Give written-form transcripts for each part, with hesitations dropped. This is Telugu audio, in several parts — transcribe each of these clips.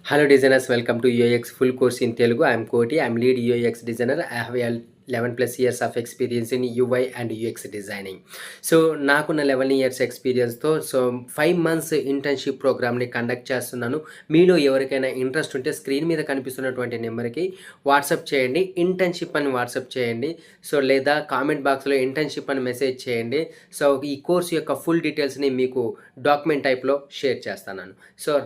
Hello designers, welcome to UX full course in Telugu. I am Koti. I am lead UX designer. I have 11 plus years of experience in UI and UX designing. So నాకున్న 11 ఇయర్స్ ఎక్స్పీరియన్స్తో 5 మంత్స్ ఇంటర్న్షిప్ ప్రోగ్రామ్ని కండక్ట్ చేస్తున్నాను. మీలో ఎవరికైనా ఇంట్రెస్ట్ ఉంటే స్క్రీన్ మీద కనిపిస్తున్నటువంటి నెంబర్కి వాట్సాప్ చేయండి, ఇంటర్న్షిప్ అని వాట్సాప్ చేయండి. లేదా కామెంట్ బాక్స్లో ఇంటర్న్షిప్ అని మెసేజ్ చేయండి. ఈ కోర్స్ యొక్క ఫుల్ డీటెయిల్స్ని మీకు డాక్యుమెంట్ టైప్లో షేర్ చేస్తాను.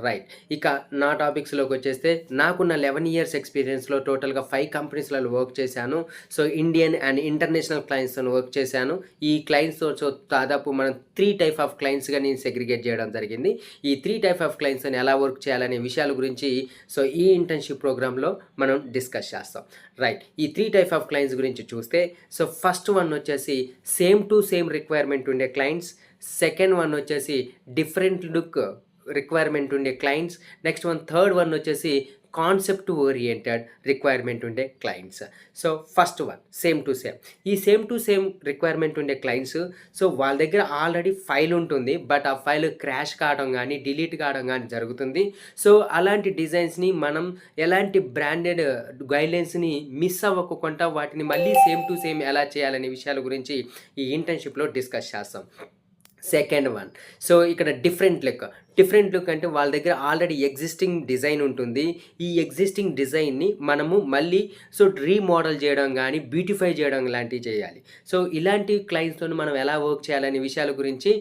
రైట్, ఇక నా టాపిక్స్లోకి వచ్చేస్తే నాకున్న 11 ఇయర్స్ ఎక్స్పీరియన్స్లో టోటల్గా 5 కంపెనీస్లలో వర్క్ చేశాను. ఇండియన్ అండ్ ఇంటర్నేషనల్ క్లయింట్స్తో వర్క్ చేశాను. ఈ క్లయింట్స్తో దాదాపు మనం 3 టైప్ ఆఫ్ క్లయింట్స్గా నేను సెగ్రిగేట్ చేయడం జరిగింది. ఈ 3 టైప్ ఆఫ్ క్లయింట్స్ని ఎలా వర్క్ చేయాలనే విషయాల గురించి ఈ ఇంటర్న్షిప్ ప్రోగ్రాంలో మనం డిస్కస్ చేస్తాం. రైట్, ఈ 3 టైప్ ఆఫ్ క్లయింట్స్ గురించి చూస్తే ఫస్ట్ వన్ వచ్చేసి సేమ్ టు సేమ్ రిక్వైర్మెంట్ ఉండే క్లయింట్స్. సెకండ్ వన్ వచ్చేసి డిఫరెంట్ లుక్ రిక్వైర్మెంట్ ఉండే clients. Next one third one వచ్చేసి కాన్సెప్ట్ ఓరియంటెడ్ రిక్వైర్మెంట్ ఉండే clients. First one same to same. ఈ సేమ్ టు సేమ్ రిక్వైర్మెంట్ ఉండే క్లయింట్స్ వాళ్ళ దగ్గర ఆల్రెడీ ఫైల్ ఉంటుంది, బట్ ఆ ఫైల్ క్రాష్ కావడం కానీ డిలీట్ కావడం కానీ జరుగుతుంది. అలాంటి డిజైన్స్ని మనం ఎలాంటి బ్రాండెడ్ గైడ్లైన్స్ని మిస్ అవ్వకుండా వాటిని మళ్ళీ సేమ్ టు సేమ్ ఎలా చేయాలనే విషయాల గురించి ఈ ఇంటర్న్షిప్లో డిస్కస్ చేస్తాం. సెకండ్ వన్, ఇక్కడ డిఫరెంట్ లుక్ అంటే వాళ్ళ దగ్గర ఆల్రెడీ ఎగ్జిస్టింగ్ డిజైన్ ఉంటుంది. ఈ ఎగ్జిస్టింగ్ డిజైన్ని మనము మళ్ళీ రీమోడల్ చేయడం కానీ బ్యూటిఫై చేయడం లాంటివి చేయాలి. ఇలాంటి క్లయింట్స్తో మనం ఎలా వర్క్ చేయాలనే విషయాల గురించి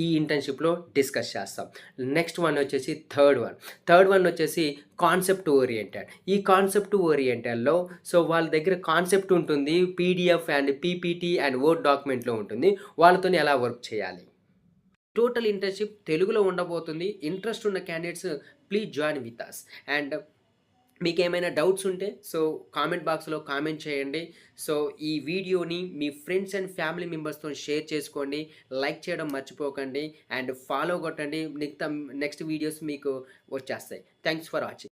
ఈ ఇంటర్న్షిప్లో డిస్కస్ చేస్తాం. నెక్స్ట్ వన్ వచ్చేసి థర్డ్ వన్ వచ్చేసి కాన్సెప్ట్ ఓరియంటెడ్. ఈ కాన్సెప్ట్ ఓరియంటెడ్లో వాళ్ళ దగ్గర కాన్సెప్ట్ ఉంటుంది, PDF and PPT and word డాక్యుమెంట్లో ఉంటుంది. వాళ్ళతో ఎలా వర్క్ చేయాలి. టోటల్ ఇంటర్న్షిప్ తెలుగులో ఉండబోతుంది. ఇంట్రెస్ట్ ఉన్న candidates please join with us. And మీకు ఏమైనా డౌట్స్ ఉంటే కామెంట్ బాక్స్లో కామెంట్ చేయండి. ఈ వీడియోని మీ ఫ్రెండ్స్ అండ్ ఫ్యామిలీ మెంబర్స్తో షేర్ చేసుకోండి, లైక్ చేయడం మర్చిపోకండి అండ్ ఫాలో కొట్టండి. నెక్స్ట్ వీడియోస్ మీకు వచ్చేస్తాయి. Thanks for watching.